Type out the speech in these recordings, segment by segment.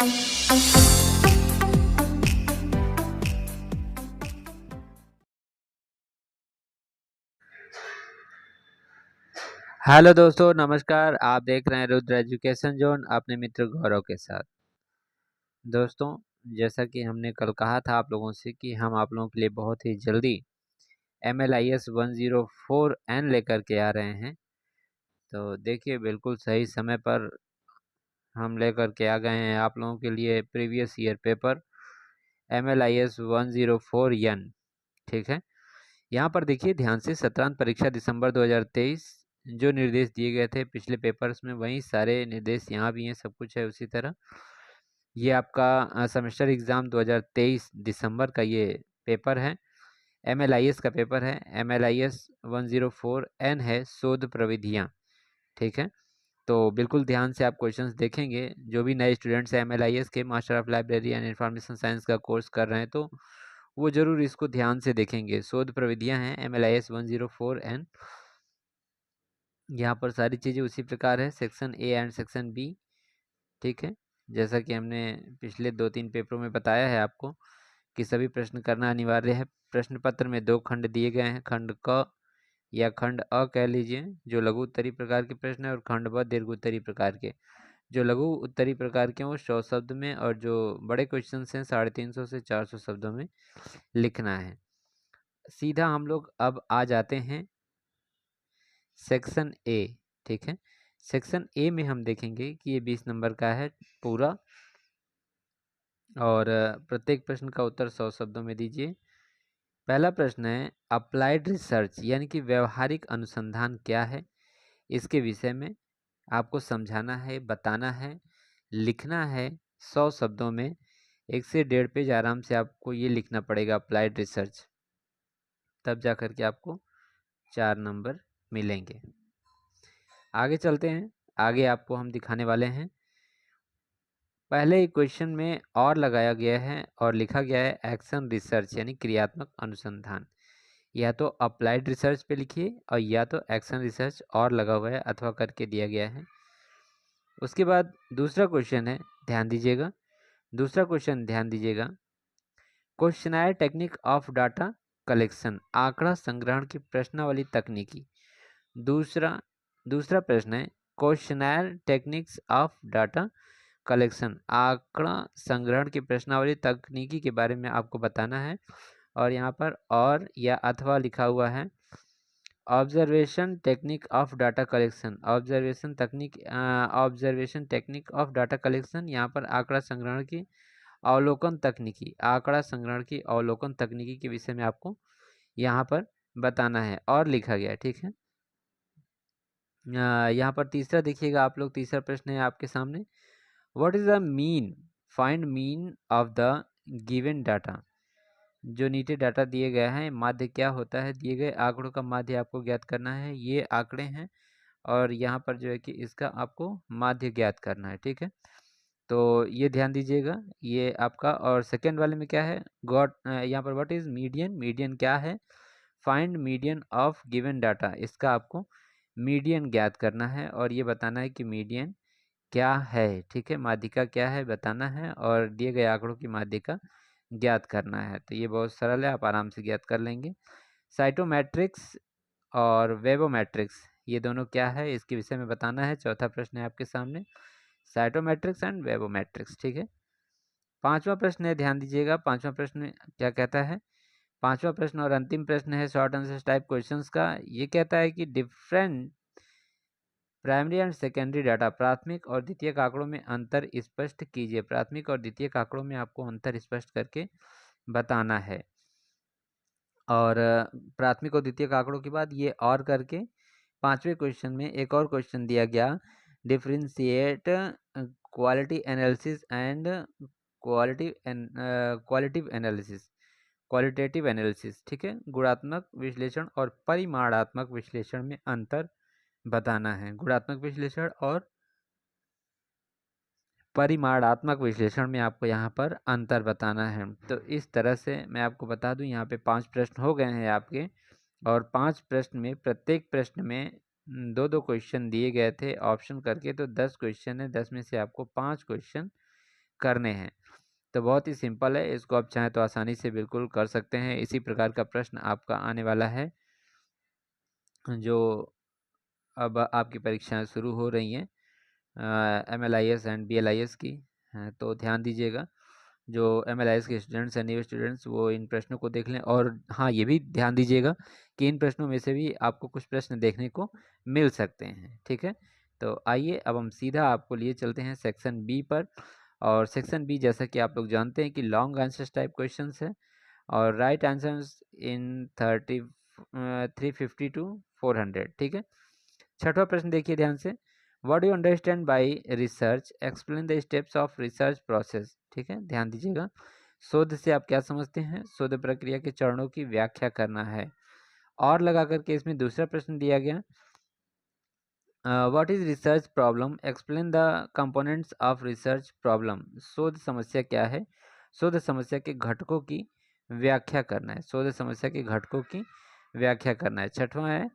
Hello दोस्तों, नमस्कार। आप देख रहे हैं रुद्र एजुकेशन जोन अपने मित्र गौरव के साथ। दोस्तों, जैसा कि हमने कल कहा था आप लोगों से कि हम आप लोगों के लिए बहुत ही जल्दी MLIS 104N लेकर के आ रहे हैं। तो देखिए, बिल्कुल सही समय पर हम लेकर के आ गए हैं आप लोगों के लिए previous year paper MLIS 104N। ठीक है, यहाँ पर देखिए ध्यान से, सत्रांत परीक्षा दिसंबर 2023 जो निर्देश दिए गए थे पिछले पेपर्स में, वही सारे निर्देश यहाँ भी हैं, सब कुछ है उसी तरह। ये आपका सेमेस्टर एग्ज़ाम 2023 दिसंबर का ये पेपर है, MLIS का पेपर है। MLIS 104N है, शोध प्रविधियाँ। ठीक है, तो बिल्कुल ध्यान से आप क्वेश्चंस देखेंगे। जो भी नए स्टूडेंट्स हैं MLIS के master of library and information science का कोर्स कर रहे हैं, तो वो जरूर इसको ध्यान से देखेंगे। शोध प्रविधियां हैं MLIS 104N। यहाँ पर सारी चीज़ें उसी प्रकार है, section A and section B. ठीक है, जैसा कि हमने पिछले 2-3 पेपरों में बताया है आपको कि सभी प्रश्न करना अनिवार्य है। प्रश्न पत्र में 2 खंड दिए गए हैं, खंड क या खंड अ कह लीजिए, जो लघु उत्तरी प्रकार के प्रश्न है, और खंड ब दीर्घ उत्तरी प्रकार के। जो लघु उत्तरी प्रकार के वो 100 शब्द में, और जो बड़े क्वेश्चन हैं 350 से 400 शब्दों में लिखना है। सीधा हम लोग अब आ जाते हैं सेक्शन ए। ठीक है, सेक्शन ए में हम देखेंगे कि ये 20 नंबर का है पूरा, और प्रत्येक प्रश्न का उत्तर 100 शब्दों में दीजिए। पहला प्रश्न है, अप्लाइड रिसर्च यानी कि व्यवहारिक अनुसंधान क्या है, इसके विषय में आपको समझाना है, बताना है, लिखना है 100 शब्दों में। 1 से 1.5 पेज आराम से आपको ये लिखना पड़ेगा, अप्लाइड रिसर्च, तब जा कर के आपको 4 नंबर मिलेंगे। आगे चलते हैं, आगे आपको हम दिखाने वाले हैं। पहले ही क्वेश्चन में और लगाया गया है और लिखा गया है एक्शन रिसर्च यानी क्रियात्मक अनुसंधान। या तो अप्लाइड रिसर्च पे लिखिए, और या तो एक्शन रिसर्च और लगा हुआ है अथवा करके दिया गया है। उसके बाद दूसरा क्वेश्चन है, ध्यान दीजिएगा। दूसरा क्वेश्चन ध्यान दीजिएगा, questionnaire technique of data collection, आंकड़ा संग्रहण की प्रश्नावली तकनीकी। दूसरा प्रश्न है, questionnaire techniques of data collection, आंकड़ा संग्रहण की प्रश्नावली तकनीकी के बारे में आपको बताना है। और यहाँ पर और या अथवा लिखा हुआ है। Observation technique of data collection, observation technique of data collection, यहाँ पर आंकड़ा संग्रहण की अवलोकन तकनीकी, आंकड़ा संग्रहण की अवलोकन तकनीकी के विषय में आपको यहाँ पर बताना है और लिखा गया है। ठीक है, यहाँ पर तीसरा देखिएगा आप लोग, तीसरा प्रश्न है आपके सामने, what is the mean, find mean of the given data. जो नीचे डाटा दिए गए हैं, माध्य क्या होता है, दिए गए आंकड़ों का माध्य आपको ज्ञात करना है। ये आंकड़े हैं और यहाँ पर जो है कि इसका आपको माध्य ज्ञात करना है। ठीक है, तो ये ध्यान दीजिएगा, ये आपका। और सेकेंड वाले में क्या है, गॉट, यहाँ पर व्हाट इज मीडियन, मीडियन क्या है, find median of given data, इसका आपको मीडियन ज्ञात करना है और ये बताना है कि मीडियन क्या है। ठीक है, माध्यिका क्या है बताना है और दिए गए आंकड़ों की माध्यिका ज्ञात करना है। तो ये बहुत सरल है, आप आराम से ज्ञात कर लेंगे। साइटोमेट्रिक्स और वेबोमेट्रिक्स, ये दोनों क्या है, इसके विषय में बताना है। चौथा प्रश्न है आपके सामने, साइटोमेट्रिक्स एंड वेबोमेट्रिक्स। ठीक है, पांचवा प्रश्न है, ध्यान दीजिएगा। पांचवा प्रश्न क्या कहता है, पांचवा प्रश्न और अंतिम प्रश्न है शॉर्ट आंसर टाइप क्वेश्चंस का। ये कहता है कि different primary and secondary data, प्राथमिक और द्वितीयक आंकड़ों में अंतर स्पष्ट कीजिए। प्राथमिक और द्वितीयक आंकड़ों में आपको अंतर स्पष्ट करके बताना है। और प्राथमिक और द्वितीयक आंकड़ों के बाद ये और करके पांचवें क्वेश्चन में एक और क्वेश्चन दिया गया, differentiate quality analysis and qualitive analysis, qualitative analysis. ठीक है, गुणात्मक विश्लेषण और परिमाणात्मक विश्लेषण में अंतर बताना है। गुणात्मक विश्लेषण और परिमाणात्मक विश्लेषण में आपको यहाँ पर अंतर बताना है। तो इस तरह से मैं आपको बता दूं, यहाँ पे 5 प्रश्न हो गए हैं आपके, और 5 प्रश्न में प्रत्येक प्रश्न में 2-2 क्वेश्चन दिए गए थे ऑप्शन करके। तो 10 क्वेश्चन है, 10 में से आपको 5 क्वेश्चन करने हैं। तो बहुत ही सिंपल है, इसको आप चाहें तो आसानी से बिल्कुल कर सकते हैं। इसी प्रकार का प्रश्न आपका आने वाला है, जो अब आपकी परीक्षाएं शुरू हो रही हैं MLIS एंड BLIS की। तो ध्यान दीजिएगा, जो MLIS के स्टूडेंट्स हैं, न्यू स्टूडेंट्स, वो इन प्रश्नों को देख लें। और हाँ, ये भी ध्यान दीजिएगा कि इन प्रश्नों में से भी आपको कुछ प्रश्न देखने को मिल सकते हैं। ठीक है, तो आइए अब हम सीधा आपको लिए चलते हैं सेक्शन बी पर। और सेक्शन बी, जैसा कि आप लोग जानते हैं कि लॉन्ग आंसर्स टाइप क्वेश्चंस है और राइट आंसर्स इन 350 टू 400। ठीक है, छठवां प्रश्न देखिए ध्यान से। What you understand by research, explain the steps of research process. ठीक है, ध्यान दीजिएगा, शोध से आप क्या समझते हैं, शोध प्रक्रिया के चरणों की व्याख्या करना है। और लगा करके इसमें दूसरा प्रश्न दिया गया, what is research problem, explain the components of research problem. शोध समस्या क्या है, शोध समस्या के घटकों की व्याख्या करना है, शोध समस्या के घटकों की व्याख्या करना है। छठवां है,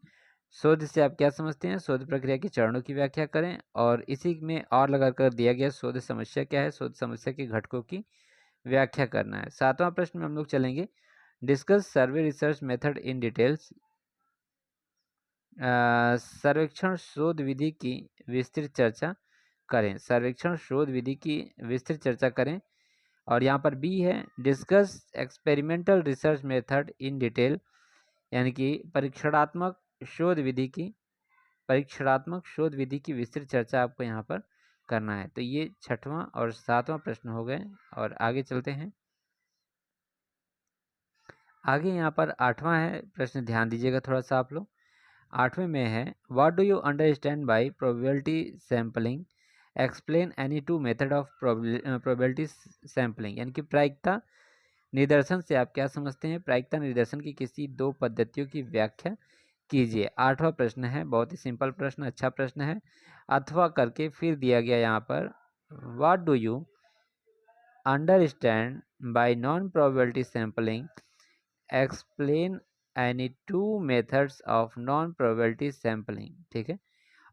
शोध से आप क्या समझते हैं, शोध प्रक्रिया के चरणों की व्याख्या करें। और इसी में और लगा कर दिया गया, शोध समस्या क्या है, शोध समस्या के घटकों की व्याख्या करना है। सातवां प्रश्न में हम लोग चलेंगे, discuss survey research method in details. सर्वेक्षण शोध विधि की विस्तृत चर्चा करें, सर्वेक्षण शोध विधि की विस्तृत चर्चा करें। और यहाँ पर बी है, discuss experimental research method in detail, यानी कि परीक्षणात्मक शोध विधि की विस्तृत चर्चा आपको यहाँ पर करना है। तो ये छठवां और सातवां प्रश्न हो गए। और आगे चलते हैं, आगे यहाँ पर आठवां है प्रश्न, ध्यान दीजिएगा थोड़ा सा आप लोग। आठवें में है, what do you understand by probability sampling, explain any two method of probability sampling. यानी कि प्रायिकता निदर्शन से आप क्या समझते हैं, प्रायिकता निदर्शन की किसी दो पद्धतियों की व्याख्या कीजिए। आठवां प्रश्न है, बहुत ही सिंपल प्रश्न, अच्छा प्रश्न है। अथवा करके फिर दिया गया यहाँ पर, what do you understand by non probability sampling, explain any two methods of non probability sampling. ठीक है,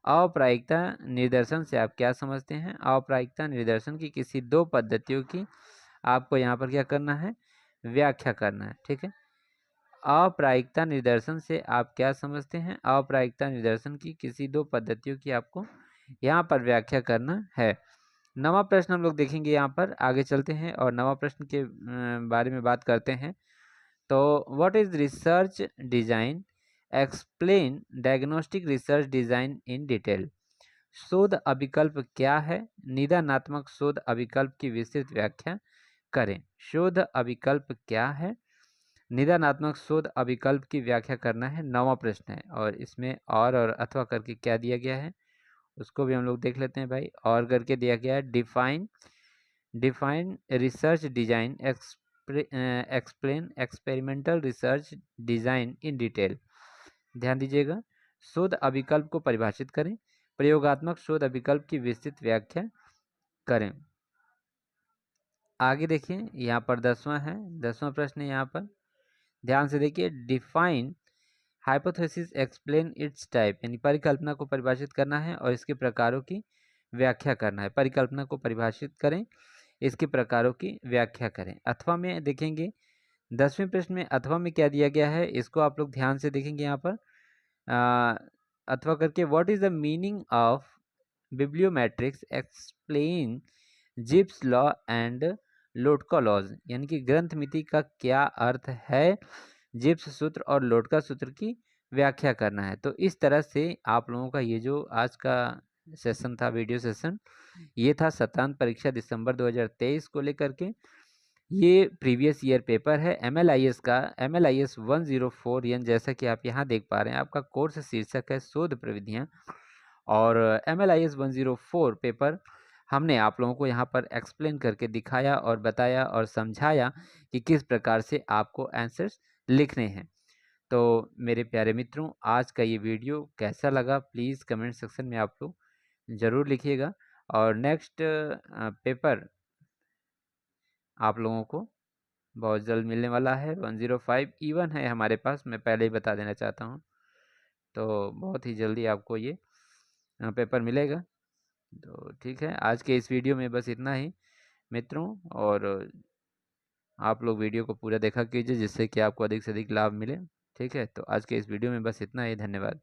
अप्रायिकता निदर्शन से आप क्या समझते हैं, अप्रायिकता निदर्शन की किसी दो पद्धतियों की आपको यहाँ पर क्या करना है, व्याख्या करना है। ठीक है, अप्रायिकता निदर्शन से आप क्या समझते हैं, अप्रायिकता निदर्शन की किसी दो पद्धतियों की आपको यहाँ पर व्याख्या करना है। नवा प्रश्न हम लोग देखेंगे, यहाँ पर आगे चलते हैं और नवा प्रश्न के बारे में बात करते हैं। तो what is research design, explain diagnostic research design in detail. शोध अभिकल्प क्या है, निदानात्मक शोध अभिकल्प की विस्तृत व्याख्या करें। शोध अभिकल्प क्या है, निदानात्मक शोध अभिकल्प की व्याख्या करना है, नवा प्रश्न है। और इसमें और अथवा करके क्या दिया गया है, उसको भी हम लोग देख लेते हैं भाई। और करके दिया गया है, define research design, explain experimental research design in detail. ध्यान दीजिएगा, शोध अभिकल्प को परिभाषित करें, प्रयोगात्मक शोध अभिकल्प की विस्तृत व्याख्या करें। आगे देखिए, यहाँ पर 10वां है, 10वां प्रश्न है यहाँ पर, ध्यान से देखिए, define hypothesis, explain it's type. यानी परिकल्पना को परिभाषित करना है और इसके प्रकारों की व्याख्या करना है। परिकल्पना को परिभाषित करें, इसके प्रकारों की व्याख्या करें। अथवा में देखेंगे, 10वें प्रश्न में अथवा में क्या दिया गया है, इसको आप लोग ध्यान से देखेंगे यहाँ पर। अथवा करके, what is the meaning of bibliometrics, explain Zipf's law and Lotka laws. यानी कि ग्रंथ मिति का क्या अर्थ है, जिप्स सूत्र और लोटका सूत्र की व्याख्या करना है। तो इस तरह से आप लोगों का ये जो आज का सेशन था, वीडियो सेशन, ये था शतांत परीक्षा दिसंबर 2023 को लेकर के। ये प्रीवियस ईयर पेपर है MLIS का, MLIS 104N, जैसा कि आप यहाँ देख पा रहे हैं। आपका कोर्स शीर्षक है शोध प्रविधियाँ, और MLIS 104 पेपर हमने आप लोगों को यहाँ पर एक्सप्लेन करके दिखाया और बताया और समझाया कि किस प्रकार से आपको आंसर्स लिखने हैं। तो मेरे प्यारे मित्रों, आज का ये वीडियो कैसा लगा, प्लीज़ कमेंट सेक्शन में आप लोग ज़रूर लिखिएगा। और नेक्स्ट पेपर आप लोगों को बहुत जल्द मिलने वाला है। 105 इवन है हमारे पास, मैं पहले ही बता देना चाहता हूँ। तो बहुत ही जल्दी आपको ये पेपर मिलेगा। तो ठीक है, आज के इस वीडियो में बस इतना ही। मित्रों। और आप लोग वीडियो को पूरा देखा कीजिए जिससे कि आपको अधिक से अधिक लाभ मिले। ठीक है, तो आज के इस वीडियो में बस इतना ही। धन्यवाद।